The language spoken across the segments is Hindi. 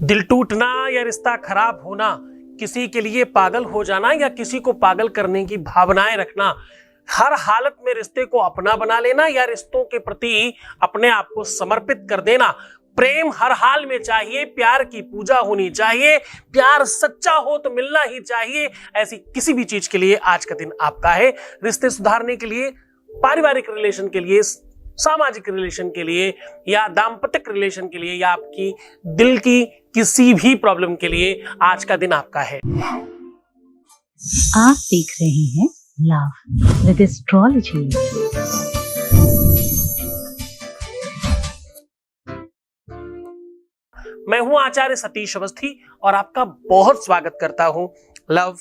दिल टूटना या रिश्ता खराब होना, किसी के लिए पागल हो जाना या किसी को पागल करने की भावनाएं रखना, हर हालत में रिश्ते को अपना बना लेना या रिश्तों के प्रति अपने आप को समर्पित कर देना। प्रेम हर हाल में चाहिए, प्यार की पूजा होनी चाहिए, प्यार सच्चा हो तो मिलना ही चाहिए। ऐसी किसी भी चीज के लिए आज का दिन आपका है। रिश्ते सुधारने के लिए, पारिवारिक रिलेशन के लिए, सामाजिक रिलेशन के लिए या दाम्पत्य रिलेशन के लिए या आपकी दिल की किसी भी प्रॉब्लम के लिए आज का दिन आपका है। आप देख रहे हैं लव विद एस्ट्रोलॉजी। मैं हूं आचार्य सतीश अवस्थी और आपका बहुत स्वागत करता हूं लव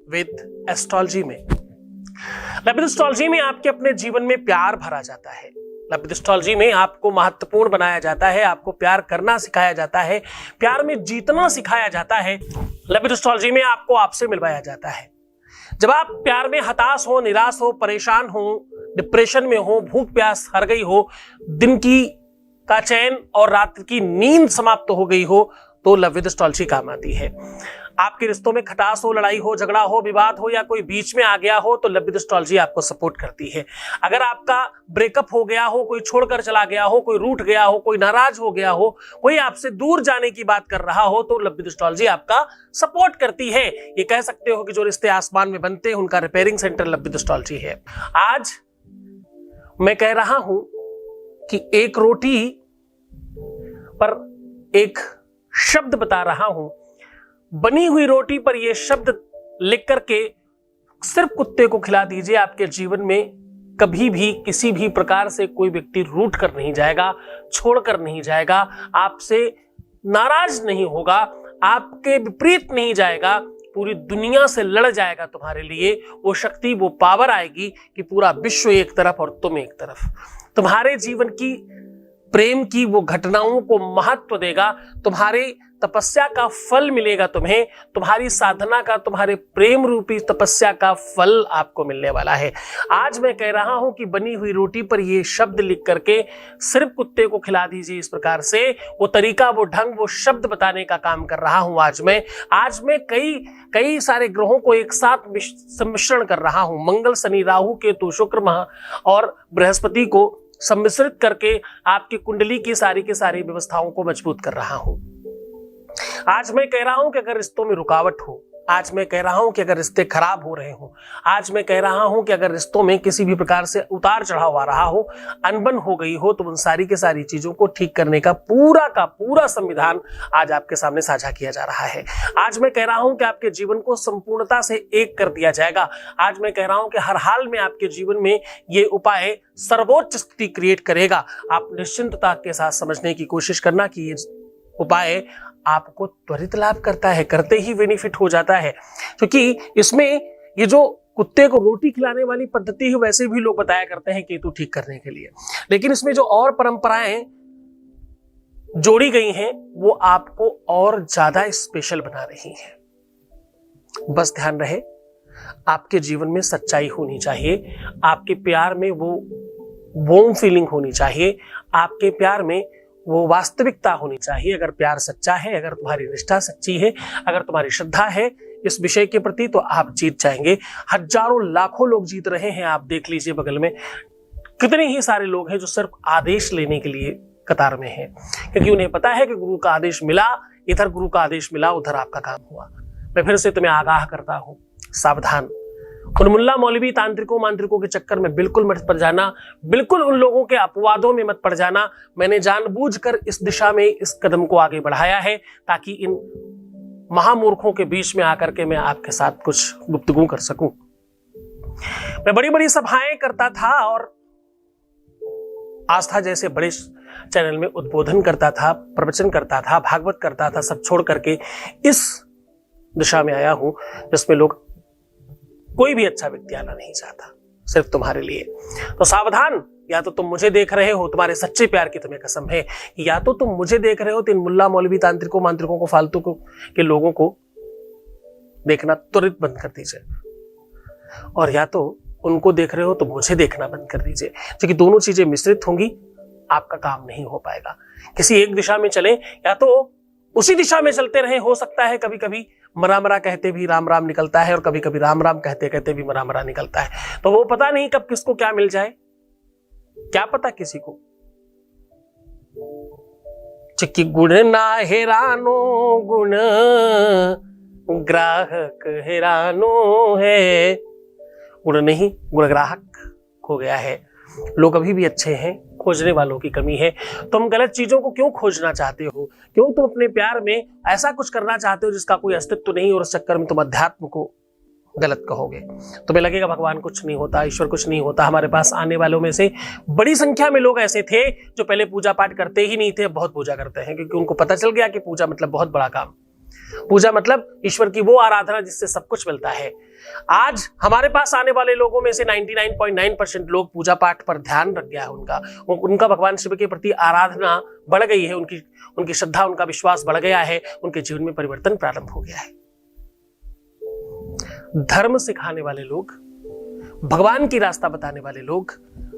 विद एस्ट्रोलॉजी में। लव विद एस्ट्रोलॉजी में आपके अपने जीवन में प्यार भरा जाता है। लव विद एस्ट्रोलॉजी में आपको महत्वपूर्ण बनाया जाता है, आपको प्यार करना सिखाया जाता है, प्यार में जीतना सिखाया जाता है। लव विद एस्ट्रोलॉजी में आपको आपसे मिलवाया जाता है। जब आप प्यार में हताश हो, निराश हो, परेशान हो, डिप्रेशन में हो, भूख प्यास हर गई हो, दिन की का चैन और रात की नींद समाप्त हो गई हो, तो लव विद एस्ट्रोलॉजी काम आती है। आपके रिश्तों में खटास हो, लड़ाई हो, झगड़ा हो, विवाद हो या कोई बीच में आ गया हो, तो लव विद एस्ट्रोलॉजी आपको सपोर्ट करती है। अगर आपका ब्रेकअप हो गया हो, कोई छोड़कर चला गया हो, कोई रूठ गया हो, कोई नाराज हो गया हो, कोई आपसे दूर जाने की बात कर रहा हो, तो लव विद एस्ट्रोलॉजी आपका सपोर्ट करती है। ये कह सकते हो कि जो रिश्ते आसमान में बनते हैं उनका repairing centre love with astrology है। आज मैं कह रहा हूं कि एक रोटी पर एक शब्द बता रहा हूं। बनी हुई रोटी पर यह शब्द लिख करके सिर्फ कुत्ते को खिला दीजिए। आपके जीवन में कभी भी किसी भी प्रकार से कोई व्यक्ति रूठ कर नहीं जाएगा, छोड़कर नहीं जाएगा, आपसे नाराज नहीं होगा, आपके विपरीत नहीं जाएगा, पूरी दुनिया से लड़ जाएगा तुम्हारे लिए। वो शक्ति, वो पावर आएगी कि पूरा विश्व एक तरफ और तुम एक तरफ। तुम्हारे जीवन की प्रेम की वो घटनाओं को महत्व देगा, तुम्हारी तपस्या का फल मिलेगा तुम्हें, तुम्हारी साधना का, तुम्हारे प्रेम रूपी तपस्या का फल आपको मिलने वाला है। आज मैं कह रहा हूं कि बनी हुई रोटी पर ये शब्द लिख करके सिर्फ कुत्ते को खिला दीजिए। इस प्रकार से वो तरीका, वो ढंग, वो शब्द बताने का काम कर रहा हूं। आज मैं कई सारे ग्रहों को एक साथ सम्मिश्रण कर रहा हूं। मंगल, शनि, राहु, केतु, शुक्र और बृहस्पति को सम्मिश्रित करके आपकी कुंडली की सारी व्यवस्थाओं को मजबूत कर रहा हूं। आज मैं कह रहा हूं कि अगर रिश्तों में रुकावट हो, आज मैं कह रहा हूं कि अगर रिश्ते खराब हो रहे हो, आज मैं कह रहा हूं कि अगर रिश्तों में किसी भी प्रकार से उतार चढ़ाव आ रहा हो, अनबन हो गई हो, तो उन सारी की सारी चीजों को ठीक करने का पूरा संविधान आज आपके सामने साझा किया जा रहा है। आज मैं कह रहा हूं कि आपके जीवन को संपूर्णता से एक कर दिया जाएगा। आज मैं कह रहा हूं कि हर हाल में आपके जीवन में ये उपाय सर्वोच्च स्थिति क्रिएट करेगा। आप निश्चिंतता के साथ समझने की कोशिश करना कि ये उपाय आपको त्वरित लाभ करता है, करते ही बेनिफिट हो जाता है। क्योंकि इसमें ये जो कुत्ते को रोटी खिलाने वाली पद्धति है, वैसे भी लोग बताया करते हैं केतु ठीक करने के लिए, लेकिन इसमें जो और परंपराएं जोड़ी गई हैं वो आपको और ज्यादा स्पेशल बना रही हैं। बस ध्यान रहे, आपके जीवन में सच्चाई होनी चाहिए, आपके प्यार में वो वार्म फीलिंग होनी चाहिए, आपके प्यार में वो वास्तविकता होनी चाहिए। अगर प्यार सच्चा है, अगर तुम्हारी निष्ठा सच्ची है, अगर तुम्हारी श्रद्धा है इस विषय के प्रति, तो आप जीत जाएंगे। हजारों लाखों लोग जीत रहे हैं। आप देख लीजिए बगल में कितने ही सारे लोग हैं जो सिर्फ आदेश लेने के लिए कतार में हैं, क्योंकि उन्हें पता है कि गुरु का आदेश मिला, इधर गुरु का आदेश मिला, उधर आपका काम हुआ। मैं फिर से तुम्हें आगाह करता हूं, सावधान। उन मुल्ला मौलवी तांत्रिकों मांत्रिकों के चक्कर में बिल्कुल मत पड़ जाना, बिल्कुल उन लोगों के अपवादों में मत पड़ जाना। मैंने जानबूझकर इस दिशा में इस कदम को आगे बढ़ाया है ताकि इन महामूर्खों के बीच में आकर के मैं आपके साथ कुछ गुफ्तगू कर सकूं। मैं बड़ी बड़ी सभाएं करता था और आस्था जैसे बड़े चैनल में उद्बोधन करता था, प्रवचन करता था, भागवत करता था, सब छोड़ करके इस दिशा में आया हूं जिसमें लोग कोई भी अच्छा व्यक्ति आना नहीं चाहता, सिर्फ तुम्हारे लिए। तो सावधान, या तो तुम मुझे देख रहे हो, तुम्हारे सच्चे प्यार की तुम्हें कसम है, या तो तुम मुझे देख रहे हो तो इन मुल्ला मौलवी तांत्रिकों मांत्रिकों को, फालतू के लोगों को देखना तुरंत बंद कर दीजिए, और या तो उनको देख रहे हो तो मुझे देखना बंद कर दीजिए, क्योंकि दोनों चीजें मिश्रित होंगी, आपका काम नहीं हो पाएगा। किसी एक दिशा में चलें, या तो उसी दिशा में चलते रहें। हो सकता है कभी कभी मरा मरा कहते भी राम राम निकलता है और कभी कभी राम राम कहते कहते भी मरा मरा निकलता है। तो वो पता नहीं कब किसको क्या मिल जाए, क्या पता किसी को। चिक्की गुण ना हेरानो गुण ग्राहक हेरानो है। गुण नहीं, गुण ग्राहक खो गया है। लोग अभी भी अच्छे हैं, खोजने वालों की कमी है। तुम गलत चीजों को क्यों खोजना चाहते हो? क्यों तुम अपने प्यार में ऐसा कुछ करना चाहते हो जिसका कोई अस्तित्व नहीं, और उस चक्कर में तुम अध्यात्म को गलत कहोगे। तुम्हें लगेगा भगवान कुछ नहीं होता, ईश्वर कुछ नहीं होता। हमारे पास आने वालों में से बड़ी संख्या में लोग ऐसे थे जो पहले पूजा पाठ करते ही नहीं थे, बहुत पूजा करते हैं, क्योंकि उनको पता चल गया कि पूजा मतलब बहुत बड़ा काम। पूजा मतलब ईश्वर की वो आराधना जिससे सब कुछ मिलता है। आज हमारे पास आने वाले लोगों में से 99.9% लोग पूजा पाठ पर ध्यान रख गया है। उनका भगवान शिव के प्रति आराधना बढ़ गई है, उनकी श्रद्धा, उनका विश्वास बढ़ गया है, उनके जीवन में परिवर्तन प्रारंभ हो गया है। धर्म सिखाने वाले लोग, भगवान की रास्ता बताने वाले लोग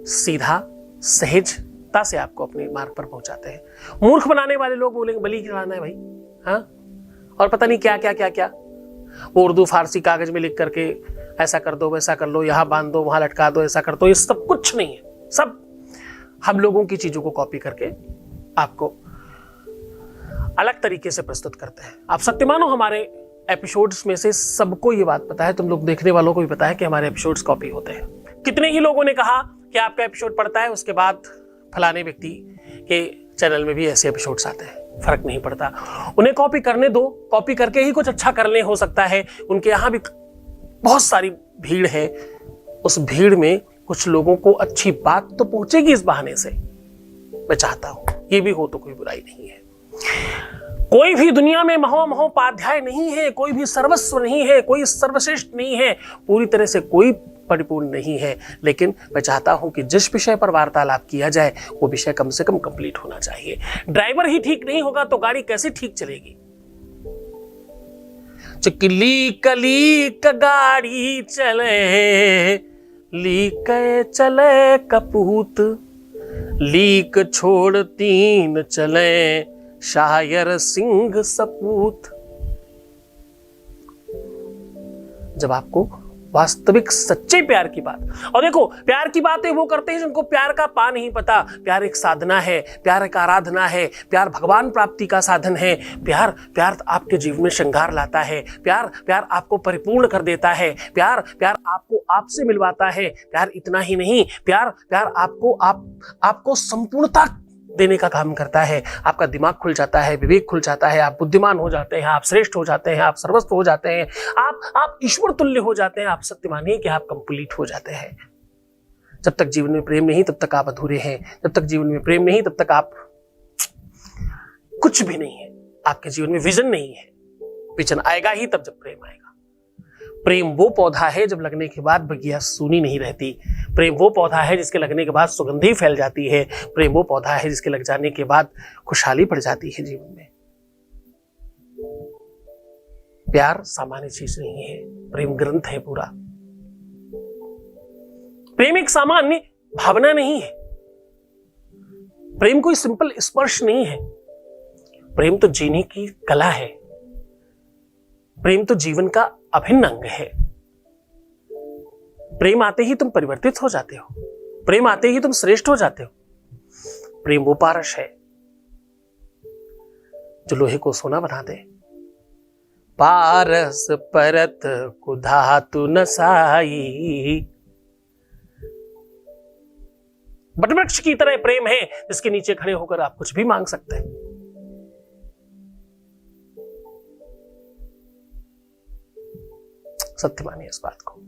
सीधा सहजता से आपको अपने मार्ग पर पहुंचाते हैं। मूर्ख बनाने वाले लोग बोलेंगे बलि चढ़ाना है भाई, हाँ, और पता नहीं क्या क्या क्या क्या, वो उर्दू फारसी कागज में लिख करके ऐसा कर दो, वैसा कर लो, यहां बांध दो, वहां लटका दो, ऐसा कर दो। ये सब कुछ नहीं है, सब हम लोगों की चीजों को कॉपी करके आपको अलग तरीके से प्रस्तुत करते हैं। आप सत्य मानो, हमारे एपिसोड्स में से सबको ये बात पता है, तुम लोग देखने वालों को भी पता है कि हमारे एपिसोड्स कॉपी होते हैं। कितने ही लोगों ने कहा कि आपका एपिसोड पड़ता है, उसके बाद फलाने व्यक्ति के चैनल में भी ऐसे एपिसोड्स आते हैं। फर्क नहीं पड़ता, उन्हें कॉपी करने दो, कॉपी करके ही कुछ अच्छा करने हो सकता है। उनके यहां भी बहुत सारी भीड़ है, उस भीड़ में कुछ लोगों को अच्छी बात तो पहुंचेगी इस बहाने से। मैं चाहता हूं ये भी हो तो कोई बुराई नहीं है। कोई भी दुनिया में महोपाध्याय नहीं है, कोई भी सर्वस्व नहीं है, कोई सर्वश्रेष्ठ नहीं है, पूरी तरह से कोई परिपूर्ण नहीं है। लेकिन मैं चाहता हूं कि जिस विषय पर वार्तालाप किया जाए वो विषय कम से कम कंप्लीट होना चाहिए। ड्राइवर ही ठीक नहीं होगा तो गाड़ी कैसे ठीक चलेगी? लीक लीक गाड़ी चले, लीक चले कपूत, लीक छोड़ तीन चले, शायर सिंह सपूत। जब आपको वास्तविक सच्चे प्यार की बात, और देखो प्यार की बातें वो करते हैं जिनको प्यार का पा नहीं पता। प्यार एक साधना है, प्यार एक आराधना है, प्यार भगवान प्राप्ति का साधन है। प्यार आपके जीवन में श्रृंगार लाता है, प्यार आपको परिपूर्ण कर देता है, प्यार आपको आपसे मिलवाता है। प्यार इतना ही नहीं, प्यार आपको संपूर्णता देने का काम करता है। आपका दिमाग खुल जाता है, विवेक खुल जाता है, आप बुद्धिमान हो जाते हैं, आप श्रेष्ठ हो जाते हैं, आप सर्वस्व हो जाते हैं, आप ईश्वर तुल्य हो जाते हैं। आप सत्य मानिए कि आप कंप्लीट हो जाते हैं। जब तक जीवन में प्रेम नहीं तब तक आप अधूरे हैं। जब तक जीवन में प्रेम नहीं तब तक आप कुछ भी नहीं है। आपके जीवन में विजन नहीं है। विजन आएगा ही तब जब प्रेम आएगा। प्रेम वो पौधा है जब लगने के बाद बगिया सूनी नहीं रहती। प्रेम वो पौधा है जिसके लगने के बाद सुगंधी फैल जाती है। प्रेम वो पौधा है जिसके लग जाने के बाद खुशहाली पड़ जाती है जीवन में। प्यार सामान्य चीज नहीं है, प्रेम ग्रंथ है पूरा। प्रेम एक सामान्य भावना नहीं है, प्रेम कोई सिंपल स्पर्श नहीं है। प्रेम तो जीने की कला है, प्रेम तो जीवन का अभिन्न अंग है। प्रेम आते ही तुम परिवर्तित हो जाते हो, प्रेम आते ही तुम श्रेष्ठ हो जाते हो। प्रेम वो पारस है जो लोहे को सोना बना दे। पारस परत को धातु नसाई। बटवृक्ष की तरह प्रेम है जिसके नीचे खड़े होकर आप कुछ भी मांग सकते हैं। सत्य मानिए इस बात को।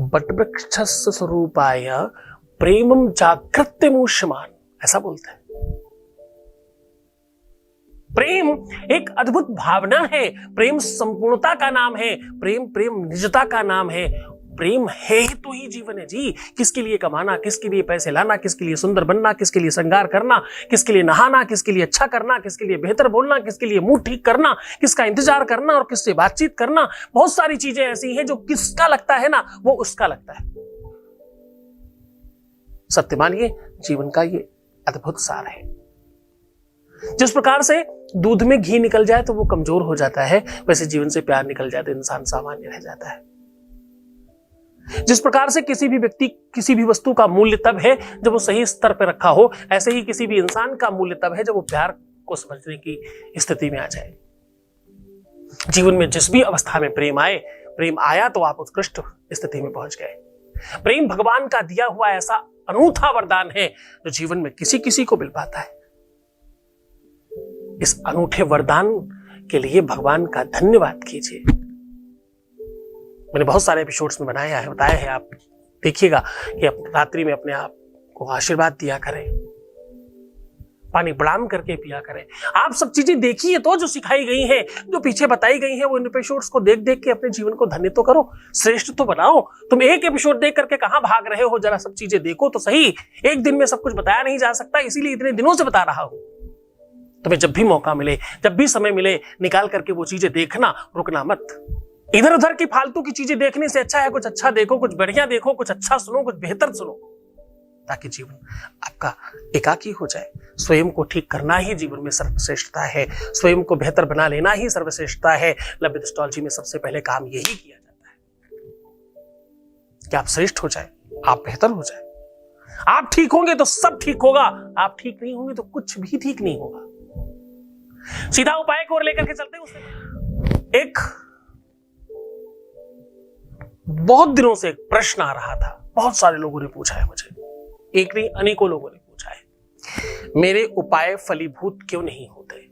बटवृक्षस्य स्वरूपाय प्रेमम जागृत्य मूष्यमान, ऐसा बोलते हैं। प्रेम एक अद्भुत भावना है, प्रेम संपूर्णता का नाम है, प्रेम निजता का नाम है। प्रेम है तो ही जीवन है जी। किसके लिए कमाना, किसके लिए पैसे लाना, किसके लिए सुंदर बनना, किसके लिए श्रृंगार करना, किसके लिए नहाना, किसके लिए अच्छा करना, किसके लिए बेहतर बोलना, किसके लिए मुंह ठीक करना, किसका इंतजार करना और किससे बातचीत करना। बहुत सारी चीजें ऐसी हैं जो किसका लगता है ना वो उसका लगता है। सत्य मानिए जीवन का ये अद्भुत सार है। जिस प्रकार से दूध में घी निकल जाए तो वो कमजोर हो जाता है, वैसे जीवन से प्यार निकल जाए तो इंसान सामान्य रह जाता है। जिस प्रकार से किसी भी व्यक्ति किसी भी वस्तु का मूल्य तब है जब वो सही स्तर पर रखा हो, ऐसे ही किसी भी इंसान का मूल्य तब है जब वो प्यार को समझने की स्थिति में आ जाए। जीवन में जिस भी अवस्था में प्रेम आया तो आप उत्कृष्ट स्थिति में पहुंच गए। प्रेम भगवान का दिया हुआ ऐसा अनूठा वरदान है जो जीवन में किसी किसी को मिल पाता है। इस अनूठे वरदान के लिए भगवान का धन्यवाद कीजिए। मैंने बहुत सारे एपिसोड्स में बताया है, आप देखिएगा कि रात्रि में अपने आप को आशीर्वाद दिया करें, पानी प्रणाम करके पिया करें। आप सब चीजें देखिए तो जो सिखाई गई हैं, जो पीछे बताई गई हैं, वो इन एपिसोड्स को देख देख के अपने जीवन को धन्य तो करो, श्रेष्ठ तो बनाओ। तुम एक एपिसोड देख करके कहां भाग रहे हो, जरा सब चीजें देखो तो सही। एक दिन में सब कुछ बताया नहीं जा सकता, इसीलिए इतने दिनों से बता रहा हूं। तुम्हें जब भी मौका मिले, जब भी समय मिले, निकाल करके वो चीजें देखना, रुकना मत। इधर उधर की फालतू की चीजें देखने से अच्छा है कुछ अच्छा देखो, कुछ बढ़िया देखो, कुछ अच्छा सुनो, कुछ बेहतर सुनो, ताकि जीवन आपका एकाकी हो जाए। स्वयं को ठीक करना ही जीवन में सर्वश्रेष्ठता है, स्वयं को बेहतर बना लेना ही सर्वश्रेष्ठता है। लव विद एस्ट्रोलॉजी में सबसे पहले काम यही किया जाता है कि आप श्रेष्ठ हो जाए, आप बेहतर हो जाए। आप ठीक होंगे तो सब ठीक होगा, आप ठीक नहीं होंगे तो कुछ भी ठीक नहीं होगा। सीधा उपाय को लेकर के चलते हैं। उससे एक बहुत दिनों से एक प्रश्न आ रहा था, बहुत सारे लोगों ने पूछा है मुझे, एक नहीं अनेकों लोगों ने पूछा है, मेरे उपाय फलीभूत क्यों नहीं होते।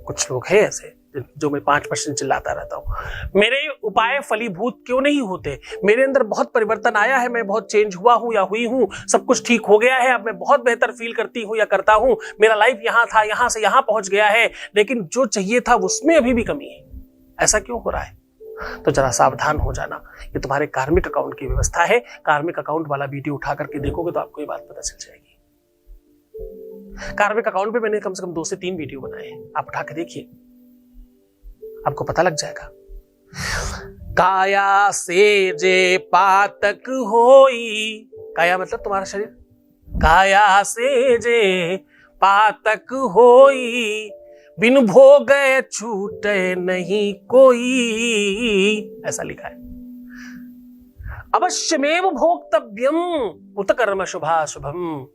कुछ लोग हैं ऐसे जो मैं 5% चिल्लाता रहता हूं, मेरे उपाय फलीभूत क्यों नहीं होते, मेरे अंदर बहुत परिवर्तन आया है, मैं बहुत चेंज हुआ हूं या हुई हूं, सब कुछ ठीक हो गया है, अब मैं बहुत बेहतर फील करती हूं या करता हूं, मेरा लाइफ यहां था, यहां से यहां पहुंच गया है, लेकिन जो चाहिए था उसमें अभी भी कमी है, ऐसा क्यों हो रहा है। तो जरा सावधान हो जाना, ये तुम्हारे कार्मिक अकाउंट की व्यवस्था है। कार्मिक अकाउंट वाला वीडियो उठा करके देखोगे तो आपको ये बात पता चल जाएगी। कार्मिक अकाउंट पे मैंने कम से कम 2 से 3 वीडियो बनाए हैं, आप उठा के देखिए, आपको पता लग जाएगा। काया से जे पातक होई, काया मतलब तुम्हारा शरीर, काया से जे पातक होई, बिन भोगे छूटे नहीं कोई, ऐसा लिखा है। अवश्यमेव भोक्तव्यम उत कर्म शुभाशुभम,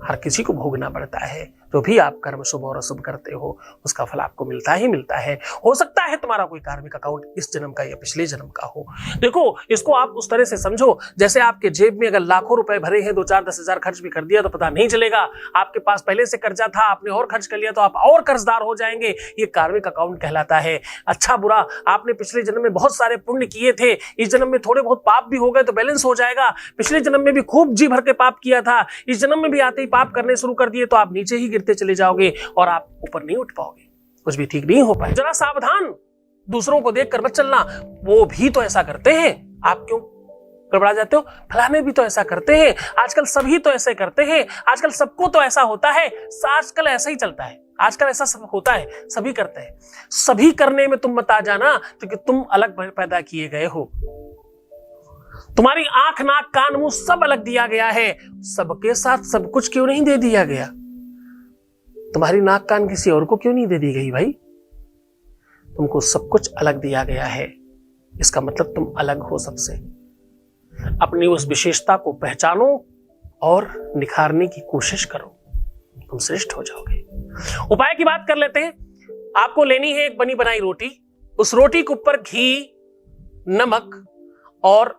हर किसी को भोगना पड़ता है। जो भी आप कर्म शुभ और अशुभ करते हो उसका फल आपको मिलता ही मिलता है। हो सकता है तुम्हारा कोई कार्मिक अकाउंट इस जन्म का या पिछले जन्म का हो। देखो, इसको आप उस तरह से समझो जैसे आपके जेब में अगर लाखों रुपए भरे हैं, 2-4-10 हजार खर्च भी कर दिया तो पता नहीं चलेगा। आपके पास पहले से कर्जा था, आपने और खर्च कर लिया तो आप और कर्जदार हो जाएंगे। ये कार्मिक अकाउंट कहलाता है। अच्छा बुरा आपने पिछले जन्म में बहुत सारे पुण्य किए थे, इस जन्म में थोड़े बहुत पाप भी हो गए तो बैलेंस हो जाएगा। पिछले जन्म में भी खूब जी भर के पाप किया था, इस जन्म में भी आते ही पाप करने शुरू कर दिए तो आप नीचे ही गिरते चले जाओगे और आप ऊपर नहीं उठ पाओगे, कुछ भी ठीक नहीं हो पाए। जरा सावधान, दूसरों को देखकर मत चलना, वो भी तो ऐसा करते हैं, आप क्यों गड़बड़ा जाते हो। फलाने भी तो ऐसा करते हैं, आजकल सभी तो ऐसे करते हैं, आजकल सबको तो ऐसा होता है, आजकल ऐसा ही चलता है, आजकल ऐसा सब होता है, सभी करते हैं। सभी करने में तुम मत आ जाना क्योंकि तुम अलग पैदा किए गए हो। तुम्हारी आंख नाक कान मुंह सब अलग दिया गया है, सबके साथ सब कुछ क्यों नहीं दे दिया गया। तुम्हारी नाक कान किसी और को क्यों नहीं दे दी गई भाई। तुमको सब कुछ अलग दिया गया है, इसका मतलब तुम अलग हो सबसे। अपनी उस विशेषता को पहचानो और निखारने की कोशिश करो, तुम श्रेष्ठ हो जाओगे। उपाय की बात कर लेते हैं। आपको लेनी है एक बनी बनाई रोटी, उस रोटी के ऊपर घी, नमक और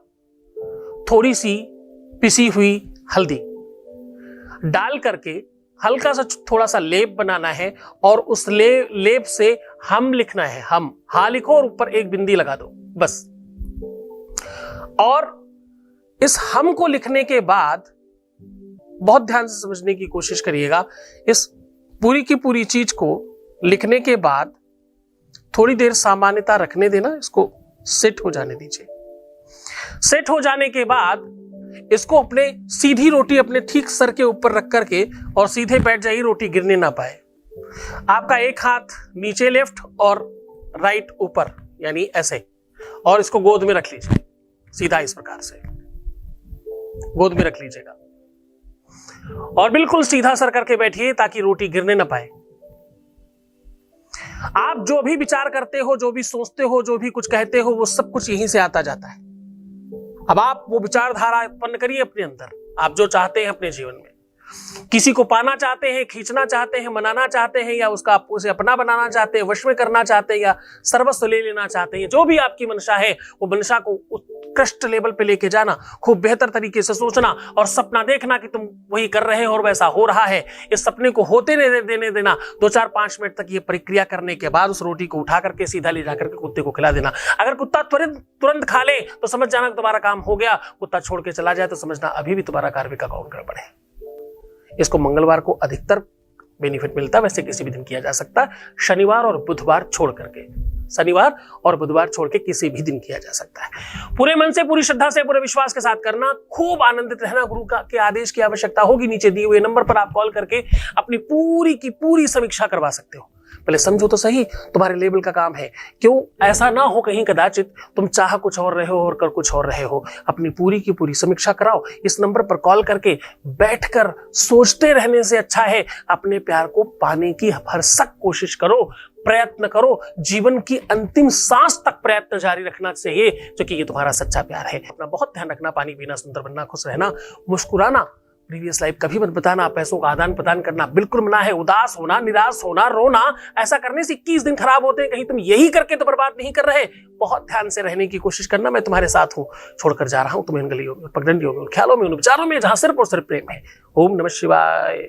थोड़ी सी पिसी हुई हल्दी डाल करके हल्का सा थोड़ा सा लेप बनाना है और उस लेप से हम लिखना है। हम हा लिखो और ऊपर एक बिंदी लगा दो बस। और इस हम को लिखने के बाद बहुत ध्यान से समझने की कोशिश करिएगा। इस पूरी की पूरी चीज को लिखने के बाद थोड़ी देर सामान्यता रखने देना, इसको सेट हो जाने दीजिए। सेट हो जाने के बाद इसको अपने सीधी रोटी अपने ठीक सर के ऊपर रख करके और सीधे बैठ जाइए, रोटी गिरने ना पाए। आपका एक हाथ नीचे लेफ्ट और राइट ऊपर, यानी ऐसे, और इसको गोद में रख लीजिए, सीधा इस प्रकार से गोद में रख लीजिएगा। और बिल्कुल सीधा सर करके बैठिए ताकि रोटी गिरने ना पाए। आप जो भी विचार करते हो, जो भी सोचते हो, जो भी कुछ कहते हो, वो सब कुछ यहीं से आता जाता है। अब आप वो विचारधारा उत्पन्न करिए अपने अंदर, आप जो चाहते हैं अपने जीवन में। किसी को पाना चाहते हैं, खींचना चाहते हैं, मनाना चाहते हैं, या उसका उसे अपना बनाना चाहते हैं, वश में करना चाहते हैं, या सर्वस्व ले लेना चाहते हैं, जो भी आपकी मंशा है, वो मंशा को उत्कृष्ट लेवल पे लेके जाना, खूब बेहतर तरीके से सोचना और सपना देखना कि तुम वही कर रहे हो और वैसा हो रहा है। इस सपने को होते देने देना। 2-4-5 मिनट तक ये प्रक्रिया करने के बाद उस रोटी को उठा करके सीधा ले जाकर के कुत्ते को खिला देना। अगर कुत्ता तुरंत खा ले तो समझ जाना तुम्हारा काम हो गया। कुत्ता छोड़ के चला जाए तो समझना अभी भी तुम्हारा कार्य का कौन गड़बड़ है। इसको मंगलवार को अधिकतर बेनिफिट मिलता है, वैसे किसी भी दिन किया जा सकता है। शनिवार और बुधवार छोड़ करके, शनिवार और बुधवार छोड़ के किसी भी दिन किया जा सकता है। पूरे मन से, पूरी श्रद्धा से, पूरे विश्वास के साथ करना। खूब आनंदित रहना। गुरु के आदेश की आवश्यकता होगी, नीचे दिए हुए नंबर पर आप कॉल करके अपनी पूरी की पूरी समीक्षा करवा सकते हो। पहले समझो तो सही, तुम्हारे लेवल का काम है। क्यों ऐसा ना हो कहीं कदाचित तुम चाह कुछ और रहे हो और कर कुछ और रहे हो। अपनी पूरी की पूरी समीक्षा कराओ। इस नंबर पर कॉल करके बैठकर सोचते रहने से अच्छा है अपने प्यार को पाने की भरसक कोशिश करो, प्रयत्न करो। जीवन की अंतिम सांस तक प्रयत्न जारी रखना चाहिए, क्योंकि ये तुम्हारा सच्चा प्यार है। अपना बहुत ध्यान रखना, पानी पीना, सुंदर बनना, खुश रहना, मुस्कुराना। प्रीवियस लाइफ कभी मत बताना। पैसों का आदान प्रदान करना बिल्कुल मना है। उदास होना, निराश होना, रोना, ऐसा करने से 21 दिन खराब होते हैं। कहीं तुम यही करके तो बर्बाद नहीं कर रहे। बहुत ध्यान से रहने की कोशिश करना। मैं तुम्हारे साथ हूं, छोड़कर जा रहा हूं तुम्हें इन गलियों में, पगडंडियों में, ख्यालों में, उन विचारों में जहां सिर्फ और सिर्फ प्रेम है। ओम नमः शिवाय।